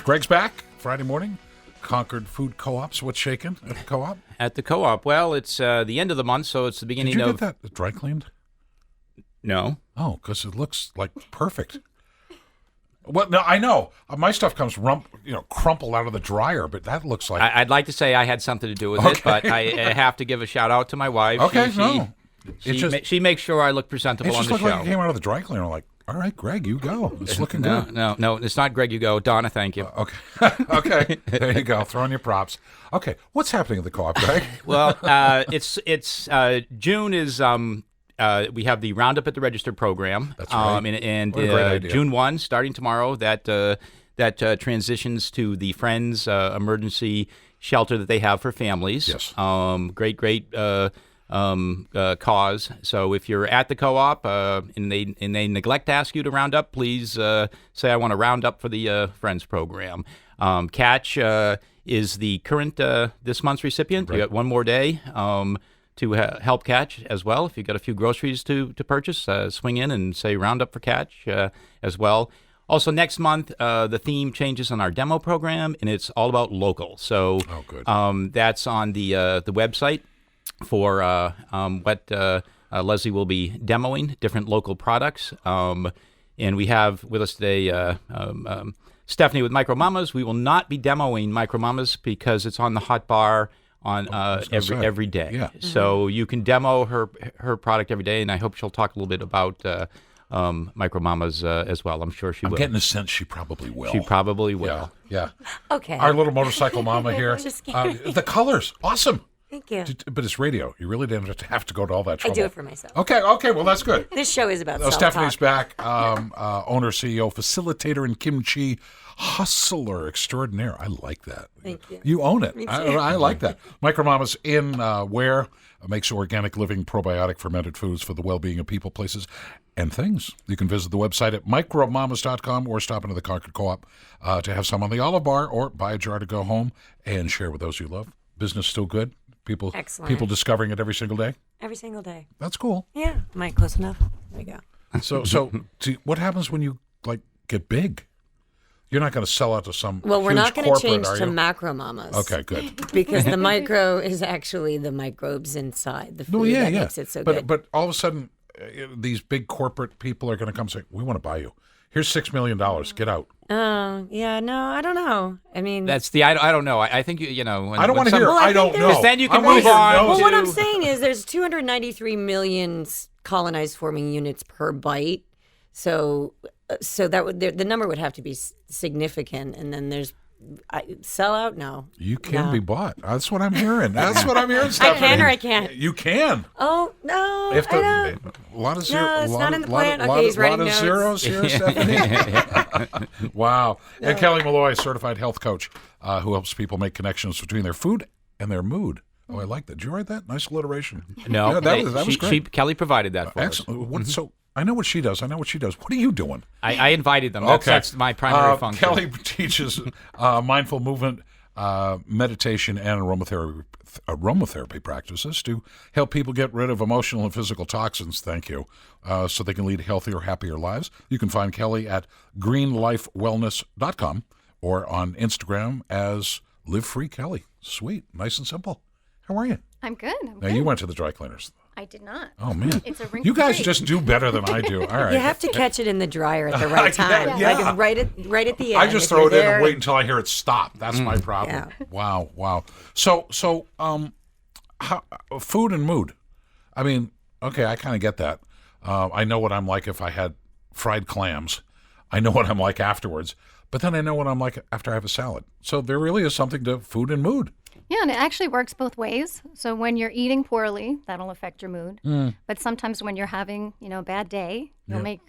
Greg's back Friday morning. Concord Food Co-op's what's shaking at the co-op? At the co-op. Well, it's the end of the month, so it's the beginning Did you get that dry cleaned? No. Oh, because it looks like perfect. Well, no, I know. My stuff comes crumpled out of the dryer, but that looks like... I'd like to say I had something to do with it, but I have to give a shout-out to my wife. Okay, She makes sure I look presentable on the show. It just looked like it came out of the dry cleaner like, all right, Greg, you go. It's looking good. No, it's not Greg, you go. Donna, thank you. Okay. Okay. There you go. Throwing your props. Okay. What's happening at the co-op, Greg? Well, it's June is we have the Roundup at the Register program. That's right. And June 1, starting tomorrow, that transitions to the Friends emergency shelter that they have for families. Yes. Great cause. So if you're at the co-op and they neglect to ask you to round up, please say I want to round up for the Friends program. Catch is the current this month's recipient. Right. You got one more day to help Catch as well. If you've got a few groceries to purchase, swing in and say round up for Catch as well. Also, next month, the theme changes on our demo program, and it's all about local. So that's on the website for what Leslie will be demoing, different local products. And we have with us today Stephanie with Micro Mamas. We will not be demoing Micro Mamas because it's on the hot bar on every day. Yeah. So you can demo her product every day, and I hope she'll talk a little bit about Micro Mamas as well. I'm sure she will. I'm getting a sense she probably will. She probably will. Yeah. Okay. Our little motorcycle mama here. The colors, awesome. Thank you. But it's radio. You really didn't have to go to all that trouble. I do it for myself. Okay, well, that's good. This show is about self-talk. Stephanie's back, owner, CEO, facilitator, and kimchi hustler extraordinaire. I like that. Thank you. You own it. Me too. I like that. Micro Mamas in where makes organic living probiotic fermented foods for the well-being of people, places, and things. You can visit the website at micromamas.com or stop into the Concord Co-op to have some on the olive bar or buy a jar to go home and share with those you love. Business still good? Excellent. People discovering it every single day? Every single day. That's cool. Yeah. Am I close enough? There we go. So what happens when you get big? You're not going to sell out to some Well, we're not going to change to you? Macro Mamas. Okay, good. Because the micro is actually the microbes inside the food that makes it so good. But all of a sudden, these big corporate people are going to come say, we want to buy you. Here's $6 million. Get out. Oh, yeah, no, I don't know. I mean... That's the, I don't know. I think, you know... I don't want to hear, I don't know. Because then you can move on. Well, what I'm saying is there's 293 million colonized forming units per bite. So that would the number would have to be significant. And then there's... sell out? No. You can be bought. That's what I'm hearing. That's what I'm hearing, Stephanie. I can or I can't? You can. Oh, no, I don't. A lot of zeros. No, it's not in the plan. Okay, he's writing notes. Zeros here, Stephanie. Wow. No. And Kelly Molloy, certified health coach, who helps people make connections between their food and their mood. Oh, I like that. Did you write that? Nice alliteration. No, yeah, that was great. Kelly provided that for us. Excellent. So I know what she does. What are you doing? I invited them. That's my primary function. Kelly teaches mindful movement, meditation, and aromatherapy practices to help people get rid of emotional and physical toxins. Thank you. So they can lead healthier, happier lives. You can find Kelly at greenlifewellness.com or on Instagram as Live Free Kelly. Sweet. Nice and simple. How are you? I'm good. Now, you went to the dry cleaners. I did not. Oh, man. It's a you guys just do better than I do. All right. You have to catch it in the dryer at the right time. Yeah. Like right at the end. I just throw it in and wait until I hear it stop. That's my problem. Yeah. Wow. So, food and mood. I mean, okay, I kind of get that. I know what I'm like if I had fried clams. I know what I'm like afterwards. But then I know what I'm like after I have a salad. So there really is something to food and mood. Yeah, and it actually works both ways. So when you're eating poorly, that'll affect your mood. But sometimes when you're having, a bad day, you'll make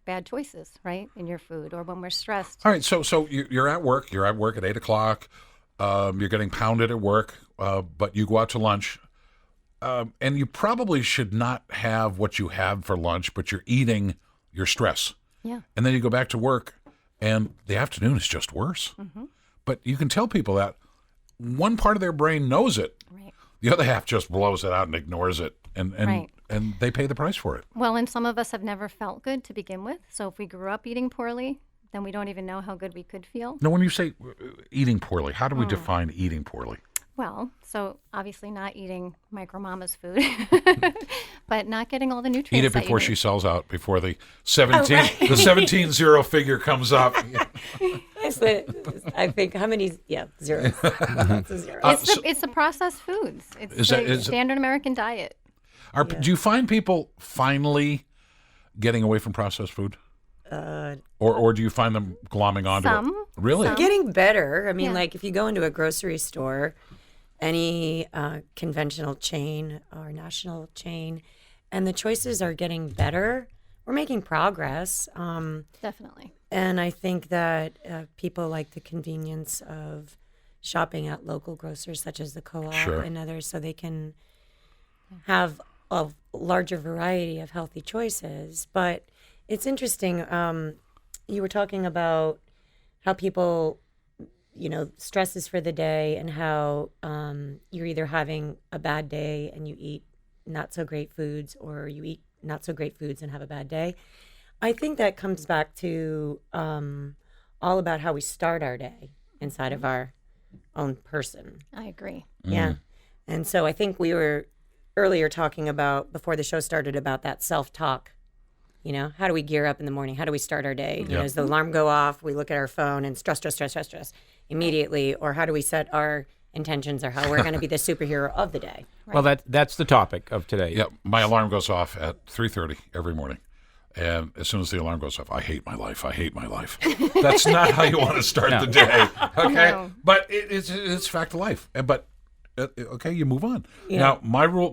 bad choices, right, in your food, or when we're stressed. All right, so you're at work. You're at work at 8 o'clock. You're getting pounded at work, but you go out to lunch. And you probably should not have what you have for lunch, but you're eating your stress. Yeah. And then you go back to work, and the afternoon is just worse. Mm-hmm. But you can tell people that one part of their brain knows it. Right. The other half just blows it out and ignores it, and Right. and they pay the price for it. Well, and some of us have never felt good to begin with. So if we grew up eating poorly, then we don't even know how good we could feel. Now, when you say eating poorly, how do we define eating poorly? Well, so obviously not eating Micro Mama's food, but not getting all the nutrients. Eat it that you before need. she sells out, before the 17-0 figure comes up. I think how many? Yeah, zeros. Lots of zeros. It's the processed foods. It's Is the that- is it- standard American diet. Do you find people finally getting away from processed food? Or do you find them glomming onto Some. it? Really? Getting better. I mean, Yeah. like if you go into a grocery store, any conventional chain or national chain, and the choices are getting better. We're making progress. Definitely. And I think that people like the convenience of shopping at local grocers such as the Co-op Sure. and others, so they can have a larger variety of healthy choices. But it's interesting. You were talking about how people, stresses for the day and how you're either having a bad day and you eat not so great foods, or you eat not so great foods and have a bad day. I think that comes back to all about how we start our day inside of our own person. I agree. Yeah. And so I think we were earlier talking about, before the show started, about that self-talk. How do we gear up in the morning? How do we start our day? Does the alarm go off? We look at our phone and stress immediately. Or how do we set our intentions, or how we're going to be the superhero of the day? Well, that's the topic of today. Yeah, my alarm goes off at 3:30 every morning. And as soon as the alarm goes off, I hate my life. I hate my life. That's not how you want to start the day. Okay? No. But it's fact of life. But, okay, you move on. Now,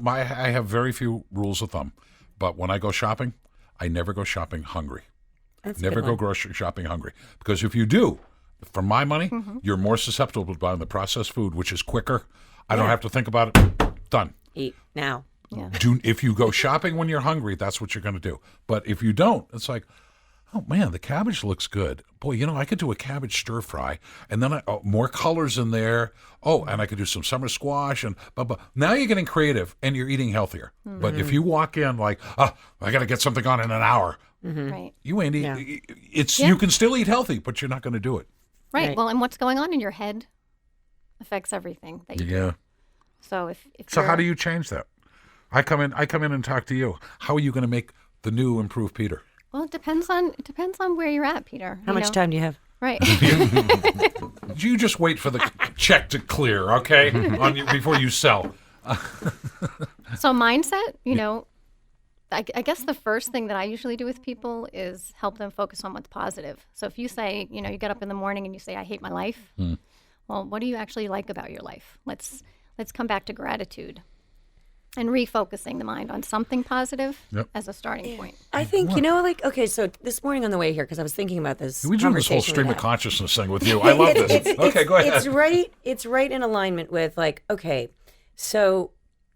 I have very few rules of thumb. But when I go shopping, I never go shopping hungry. That's a Never good go one. grocery shopping hungry. Because if you do, for my money, you're more susceptible to buying the processed food, which is quicker. I don't have to think about it. Done. Eat now. If you go shopping when you're hungry, that's what you're going to do. But if you don't, it's like, oh man, the cabbage looks good. Boy, I could do a cabbage stir fry, and then more colors in there. Oh, and I could do some summer squash, and blah, blah. Now you're getting creative, and you're eating healthier. But if you walk in like, I got to get something on in an hour, Right. you ain't eat. Yeah. You can still eat healthy, but you're not going to do it. Right. Right. Well, and what's going on in your head affects everything that you do. Yeah. So if So how you're- do you change that? I come in and talk to you. How are you going to make the new improved Peter? Well, it depends on where you're at, Peter. How much time do you have? Right. You just wait for the check to clear, okay, before you sell. So mindset, I guess the first thing that I usually do with people is help them focus on what's positive. So if you say, you get up in the morning and you say, I hate my life. Well, what do you actually like about your life? Let's come back to gratitude and refocusing the mind on something positive as a starting point. I think, okay, so this morning on the way here, because I was thinking about this. We do this whole conversation we stream of had. consciousness thing with you. I love this. Okay, go ahead. It's right in alignment with, like, okay, so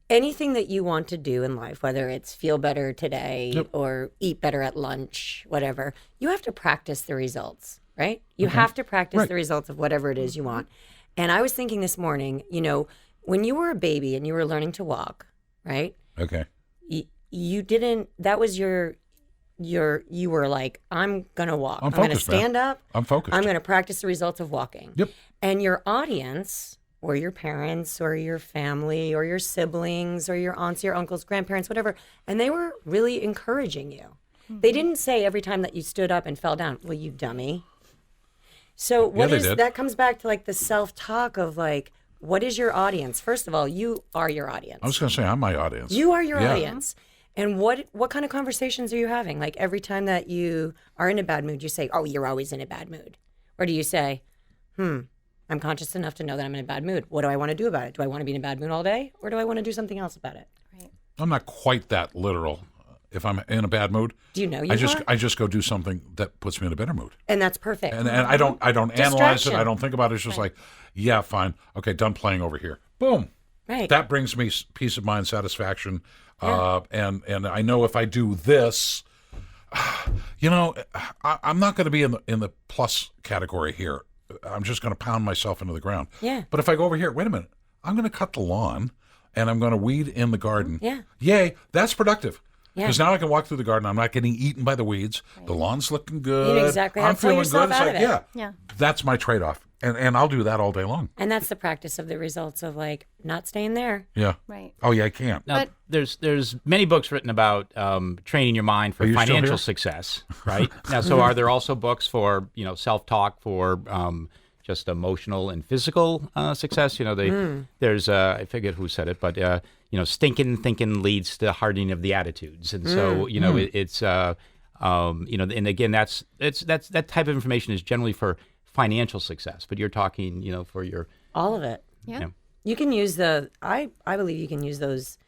anything that you want to do in life, whether it's feel better today or eat better at lunch, whatever, you have to practice the results, right? You have to practice the results of whatever it is you want. And I was thinking this morning, when you were a baby and you were learning to walk, right? Okay. You didn't, that was you were like, I'm going to walk. I'm going to focused, man. stand up. I'm focused. I'm going to practice the results of walking. Yep. And your audience, or your parents, or your family, or your siblings, or your aunts, your uncles, grandparents, whatever, and they were really encouraging you. They didn't say every time that you stood up and fell down, well, you dummy. So what they is did. that comes back to, like, the self-talk of, like, what is your audience? First of all, you are your audience. I was going to say, I'm my audience. You are your Yeah. audience. And what kind of conversations are you having? Like, every time that you are in a bad mood, you say, oh, you're always in a bad mood. Or do you say, I'm conscious enough to know that I'm in a bad mood. What do I want to do about it? Do I want to be in a bad mood all day? Or do I want to do something else about it? I'm not quite that literal. If I'm in a bad mood, Do you know you are? I just go do something that puts me in a better mood. And that's perfect. And I don't analyze it. Distraction. I don't think about it. It's just like, yeah, fine. Okay, done playing over here. Boom. Right. That brings me peace of mind, satisfaction. And I know if I do this, I'm not going to be in the plus category here. I'm just going to pound myself into the ground. Yeah. But if I go over here, wait a minute, I'm going to cut the lawn and I'm going to weed in the garden. Yeah. Yay, that's productive. Yeah. Because now I can walk through the garden. I'm not getting eaten by the weeds. Right. The lawn's looking good. You know exactly how I'm to pull feeling yourself good. It's out like, of it. Yeah. That's my trade-off. And I'll do that all day long. And that's the practice of the results of like not staying there. Yeah. Right. Oh, yeah, I can't. Now, there's many books written about training your mind for Are you still financial here? success, right? Now, so are there also books for self-talk for just emotional and physical success? There's I forget who said it, but stinking thinking leads to hardening of the attitudes, and so it's and again that type of information is generally for financial success, but you're talking for your All of it. Yeah. You can use I believe you can use those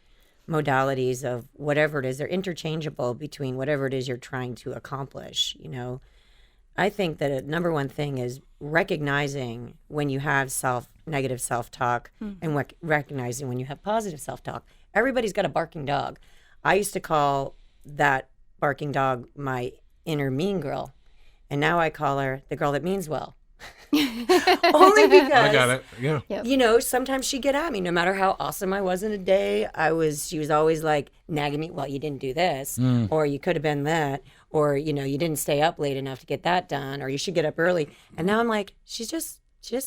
modalities of whatever it is. They're interchangeable between whatever it is you're trying to accomplish. I think that a number one thing is recognizing when you have negative self-talk and recognizing when you have positive self-talk. Everybody's got a barking dog. I used to call that barking dog my inner mean girl, and now I call her the girl that means well. Only because I got it. Yeah. Yep. Sometimes she'd get at me no matter how awesome I was in a day. She was always like nagging me, well, you didn't do this, or you could have been that, or you didn't stay up late enough to get that done, or you should get up early. And now I'm like, she just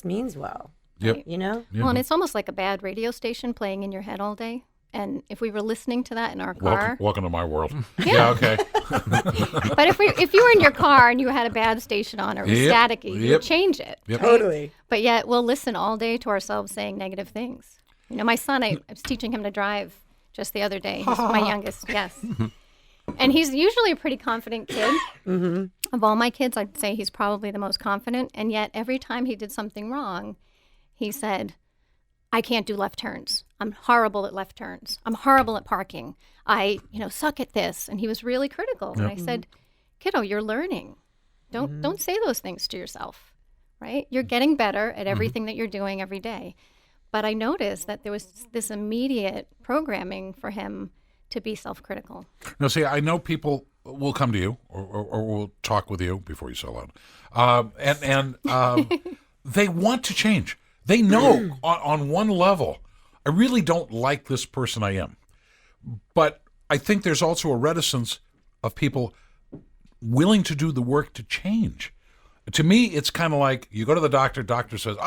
means well. Yep. Well, and it's almost like a bad radio station playing in your head all day. And if we were listening to that in our car, Welcome to my world. Yeah, okay. but if you were in your car and you had a bad station on or it was staticky, you'd change it. Yep. Right? Totally. But yet we'll listen all day to ourselves saying negative things. My son, I was teaching him to drive just the other day. He's my youngest, yes. And he's usually a pretty confident kid. Mm-hmm. Of all my kids, I'd say he's probably the most confident. And yet every time he did something wrong, he said, I can't do left turns. I'm horrible at left turns. I'm horrible at parking. I, suck at this. And he was really critical. And I said, kiddo, you're learning. Don't say those things to yourself, right? You're getting better at everything that you're doing every day. But I noticed that there was this immediate programming for him to be self-critical. Now, see, I know people will come to you or will talk with you before you sell out. And they want to change. They know on one level, I really don't like this person I am. But I think there's also a reticence of people willing to do the work to change. To me, it's kind of like you go to the doctor says,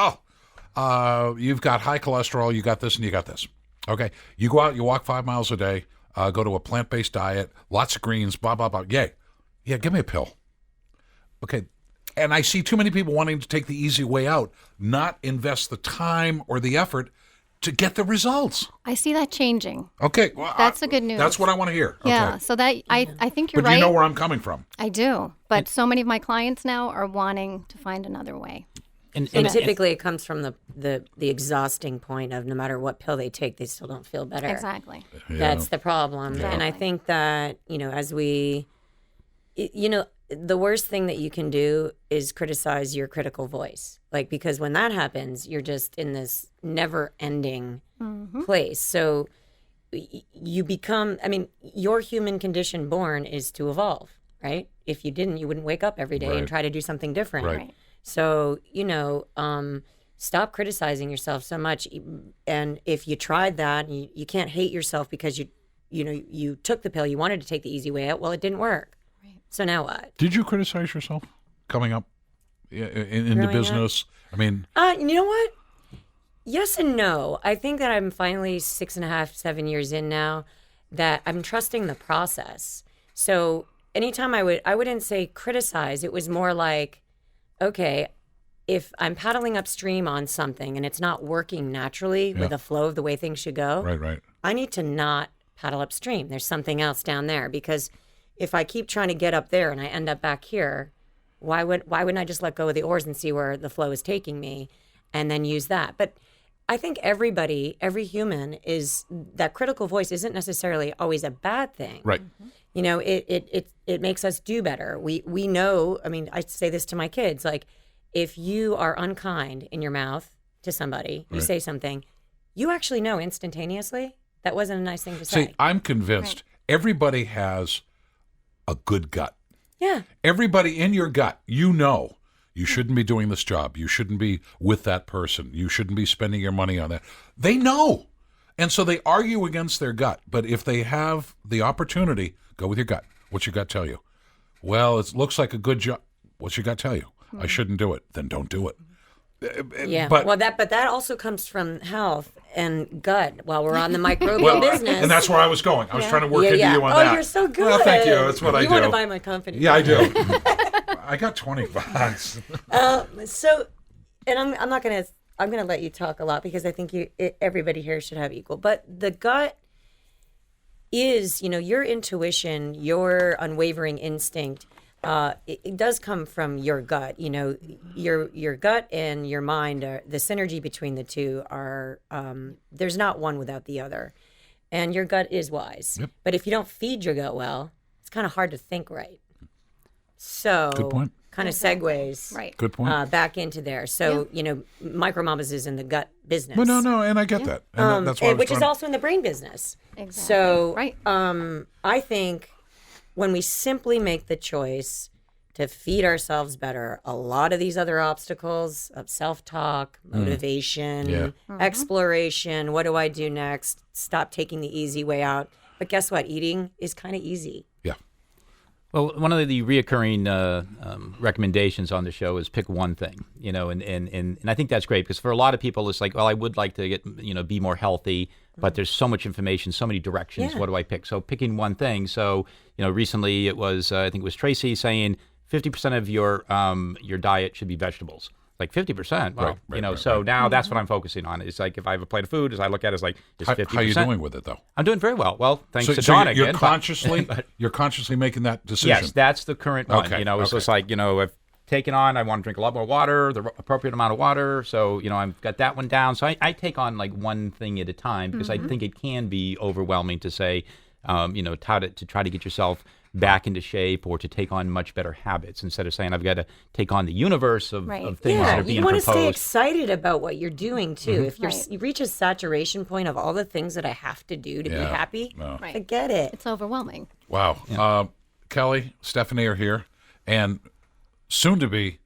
you've got high cholesterol, you got this and you got this. Okay, you go out, you walk 5 miles a day, go to a plant-based diet, lots of greens, blah, blah, blah. Yay. Yeah, give me a pill. Okay. And I see too many people wanting to take the easy way out, not invest the time or the effort to get the results. I see that changing. Okay. Well, that's the good news. That's what I want to hear. Yeah. Okay. So that I think you're but right. You know where I'm coming from. I do. But so many of my clients now are wanting to find another way. And typically it comes from the exhausting point of no matter what pill they take, they still don't feel better. Exactly. Yeah. That's the problem. Yeah. And I think that, as we, the worst thing that you can do is criticize your critical voice. Because when that happens, you're just in this never-ending place. So you become, your human condition born is to evolve, right? If you didn't, you wouldn't wake up every day and try to do something different. Right. So, stop criticizing yourself so much. And if you tried that, you can't hate yourself because you took the pill, you wanted to take the easy way out. Well, it didn't work. So now what? Did you criticize yourself coming up in the business? Up? You know what? Yes and no. I think that I'm finally 6.5, 7 years in now that I'm trusting the process. So anytime I wouldn't say criticize. It was more like, okay, if I'm paddling upstream on something and it's not working naturally with the flow of the way things should go, right. I need to not paddle upstream. There's something else down there because if I keep trying to get up there and I end up back here, why wouldn't I just let go of the oars and see where the flow is taking me and then use that? But I think every human is, that critical voice isn't necessarily always a bad thing. Right. It makes us do better. We know, I say this to my kids, if you are unkind in your mouth to somebody, you say something, you actually know instantaneously that wasn't a nice thing to say. See, I'm convinced everybody has a good gut. Yeah. Everybody in your gut, You shouldn't be doing this job. You shouldn't be with that person. You shouldn't be spending your money on that. They know. And so they argue against their gut. But if they have the opportunity, go with your gut. What's your gut tell you? Well, it looks like a good job. What's your gut tell you? I shouldn't do it. Then don't do it. Yeah. But that also comes from health and gut while we're on the microbial business. And that's where I was going. I was trying to work into you on that. Oh, you're so good. Well, thank you. That's what I do. You want to buy my company. Yeah, I do. I got $20. So, and I'm not going to, I'm going to let you talk a lot because I think everybody here should have equal. But the gut is, your intuition, your unwavering instinct. It does come from your gut. Your gut and your mind are the synergy between the two are. There's not one without the other, and your gut is wise. Yep. But if you don't feed your gut well, it's kind of hard to think right. So Good point. Kind of segues Right. Good point. back into there. So Micro Mamas is in the gut business. Well, no, and I get that. And that's why which is also in the brain business. Exactly. So Right. I think when we simply make the choice to feed ourselves better, a lot of these other obstacles of self-talk, motivation, exploration, what do I do next? Stop taking the easy way out. But guess what? Eating is kind of easy. Yeah. Well, one of the reoccurring recommendations on the show is pick one thing, and I think that's great because for a lot of people, it's like, well, I would like to get, be more healthy, but there's so much information, so many directions. Yeah. What do I pick? So picking one thing. So, recently it was, I think it was Tracy saying 50% of your diet should be vegetables. Like 50%. Well, Right, so now that's what I'm focusing on. It's like if I have a plate of food, as I look at it, it's like, it's 50%. How are you doing with it, though? I'm doing very well. Well, thanks to So Dawn you're again. you're consciously making that decision. Yes, that's the current one. Okay, It's just like, I've taken on, I want to drink a lot more water, the appropriate amount of water. So, I've got that one down. So I take on like one thing at a time because I think it can be overwhelming to say, to try to get yourself back into shape or to take on much better habits instead of saying I've got to take on the universe of things that are being you want to stay proposed. excited about what you're doing too. If Right. you reach a saturation point of all the things that I have to do to be happy, Right. forget it. It's overwhelming. Wow. Kelly, Stephanie are here, and soon to be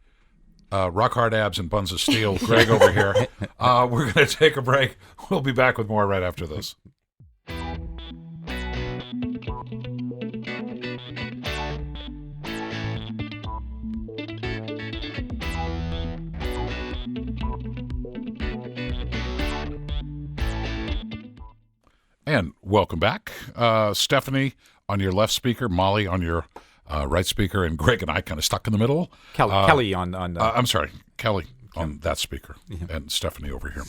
rock hard abs and buns of steel, Greg over here. We're going to take a break. We'll be back with more right after this. And welcome back. Stephanie on your left speaker, Molly on your right speaker, and Greg and I kind of stuck in the middle. Kelly on I'm sorry, Kelly on that speaker, and Stephanie over here.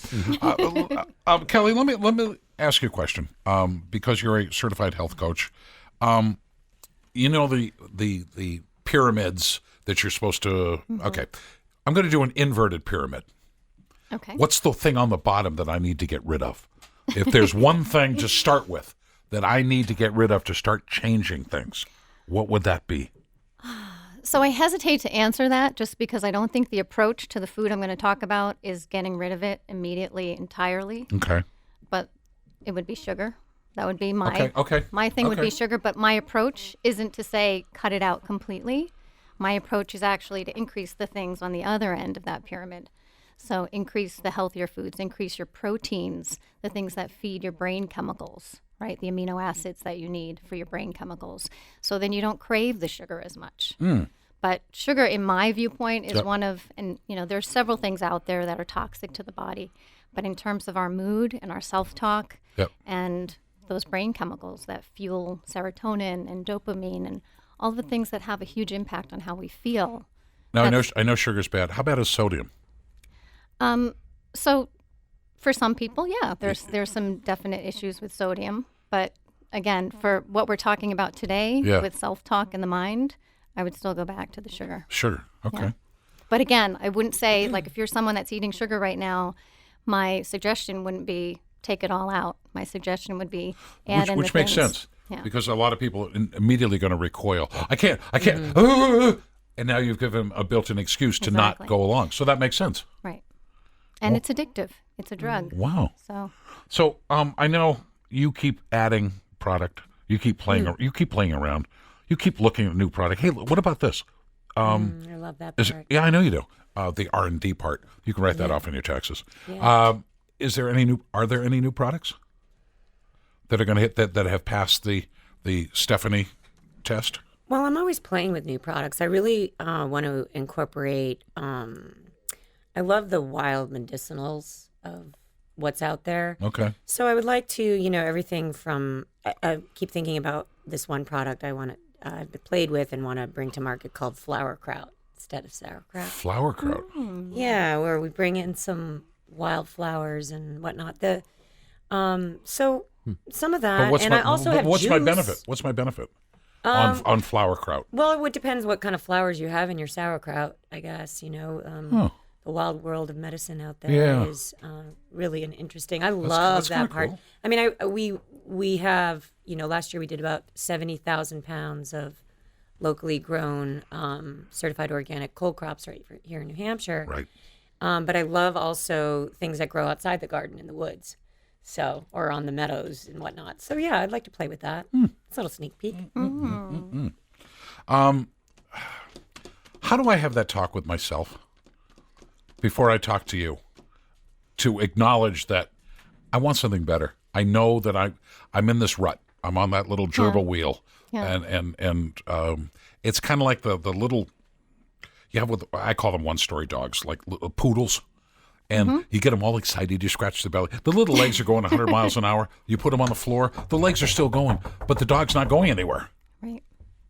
Kelly, let me ask you a question, because you're a certified health coach. The pyramids that you're supposed to. Okay, I'm going to do an inverted pyramid. Okay. What's the thing on the bottom that I need to get rid of? If there's one thing to start with that I need to get rid of to start changing things, what would that be? So I hesitate to answer that just because I don't think the approach to the food I'm going to talk about is getting rid of it immediately entirely. Okay. But it would be sugar. That would be my Okay. my thing would Okay. be sugar. But my approach isn't to say cut it out completely. My approach is actually to increase the things on the other end of that pyramid. So increase the healthier foods, increase your proteins, the things that feed your brain chemicals, right? The amino acids that you need for your brain chemicals. So then you don't crave the sugar as much. But sugar, in my viewpoint, is one of, and there's several things out there that are toxic to the body. But in terms of our mood and our self-talk and those brain chemicals that fuel serotonin and dopamine and all the things that have a huge impact on how we feel. Now, I know sugar's bad. How bad is sodium? So for some people, there's some definite issues with sodium. But again, for what we're talking about today with self-talk in the mind, I would still go back to the sugar. Sugar. Okay. Yeah. But again, I wouldn't say, like, if you're someone that's eating sugar right now, my suggestion wouldn't be take it all out. My suggestion would be add in which the makes things. sense Yeah. because a lot of people are immediately going to recoil. I can't. And now you've given them a built-in excuse to not Exactly. go along. So that makes sense. Right. And it's addictive. It's a drug. Wow. So I know you keep adding product. You keep playing. You keep playing around. You keep looking at new product. Hey, what about this? I love that part. Yeah, I know you do. The R&D part. You can write that off in your taxes. Yeah. Are there any new products that are going to hit that have passed the Stephanie test? Well, I'm always playing with new products. I really want to incorporate. I love the wild medicinals of what's out there. Okay. So I would like to, everything from. I keep thinking about this one product I've played with and want to bring to market called flower kraut instead of sauerkraut. Flower kraut. Yeah, where we bring in some wildflowers and whatnot. So some of that, But I also have what's juice. my benefit? What's my benefit on flower kraut? Well, it depends what kind of flowers you have in your sauerkraut, I guess. The wild world of medicine out there is really an interesting. I love that's that kinda part. cool. I mean, we have, last year we did about 70,000 pounds of locally grown certified organic cold crops here in New Hampshire. Right. But I love also things that grow outside the garden in the woods, or on the meadows and whatnot. So yeah, I'd like to play with that. It's a little sneak peek. How do I have that talk with myself before I talk to you to acknowledge that I want something better? I know that I'm in this rut. I'm on that little gerbil wheel, and it's kind of like the little you have with I call them one-story dogs, like little poodles, and you get them all excited. You scratch the belly. The little legs are going 100 miles an hour. You put them on the floor. The legs are still going, but the dog's not going anywhere. Right.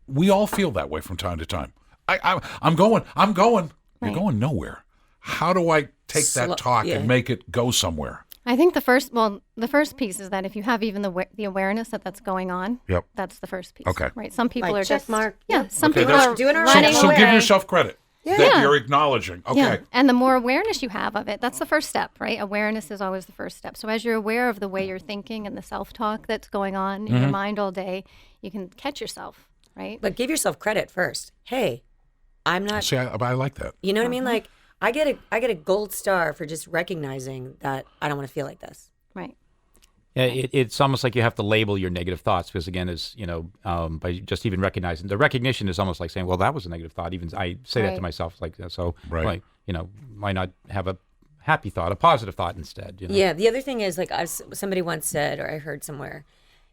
We all feel that way from time to time. I'm going. Right. You're going nowhere. How do I take that talk and make it go somewhere? I think the first piece is that if you have even the awareness that that's going on, that's the first piece. Okay. Right. Some people Like are check just mark. Some Okay, people that's- are doing it right. running So away. give yourself credit that you're acknowledging. Okay. Yeah, and the more awareness you have of it, that's the first step, right? Awareness is always the first step. So as you're aware of the way you're thinking and the self-talk that's going on in your mind all day, you can catch yourself, right? But give yourself credit first. Hey, I'm not. See, I like that. You know what I mean? Like I get a gold star for just recognizing that I don't want to feel like this. Right. Yeah, it's almost like you have to label your negative thoughts because, again, by just even recognizing the recognition is almost like saying, "Well, that was a negative thought." Even I say that to myself, like so. Right. Like, why not have a happy thought, a positive thought instead? Yeah. The other thing is, like somebody once said, or I heard somewhere,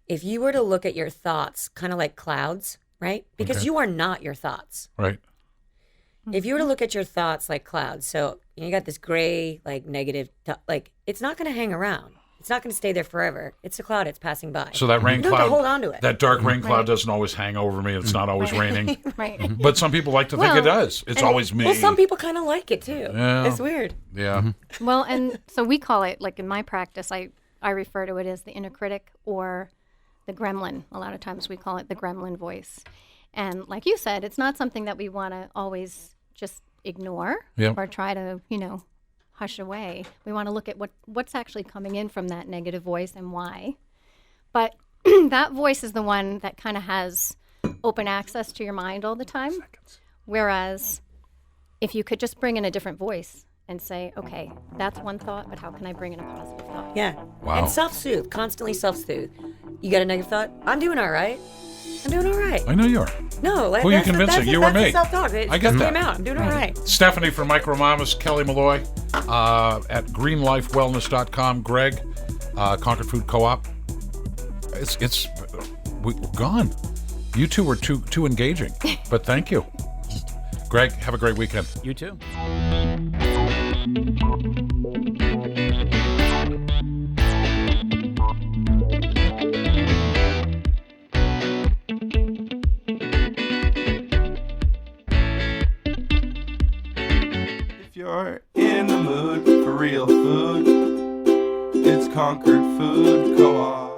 if you were to look at your thoughts, kind of like clouds, right? Because you are not your thoughts. Right. If you were to look at your thoughts like clouds, so you got this gray, like negative, it's not going to hang around. It's not going to stay there forever. It's a cloud. It's passing by. So that rain you don't have cloud, to hold on to it. that dark rain cloud doesn't always hang over me. It's not always raining. Right. But some people like to think it Well, does. It's always me. Well, some people kind of like it too. Yeah. It's weird. Yeah. Well, and so we call it, like in my practice, I refer to it as the inner critic or the gremlin. A lot of times we call it the gremlin voice. And like you said, it's not something that we want to always just ignore or try to, hush away. We want to look at what's actually coming in from that negative voice and why. But that voice is the one that kind of has open access to your mind all the time. Whereas if you could just bring in a different voice and say, okay, that's one thought, but how can I bring in a positive thought? Yeah. Wow. And self-soothe, constantly self-soothe. You got a negative thought? I'm doing all right. I'm doing all right. I know you are. No, Who are you convincing? You or me? Self-talk. I get that. Came out. I'm doing all right. Stephanie from Micro Mamas, Kelly Molloy at greenlifewellness.com, Greg, Concord Food Co-op. We're gone. You two were too engaging, but thank you. Greg, have a great weekend. You too. If you're in the mood for real food, it's Concord Food Co-op.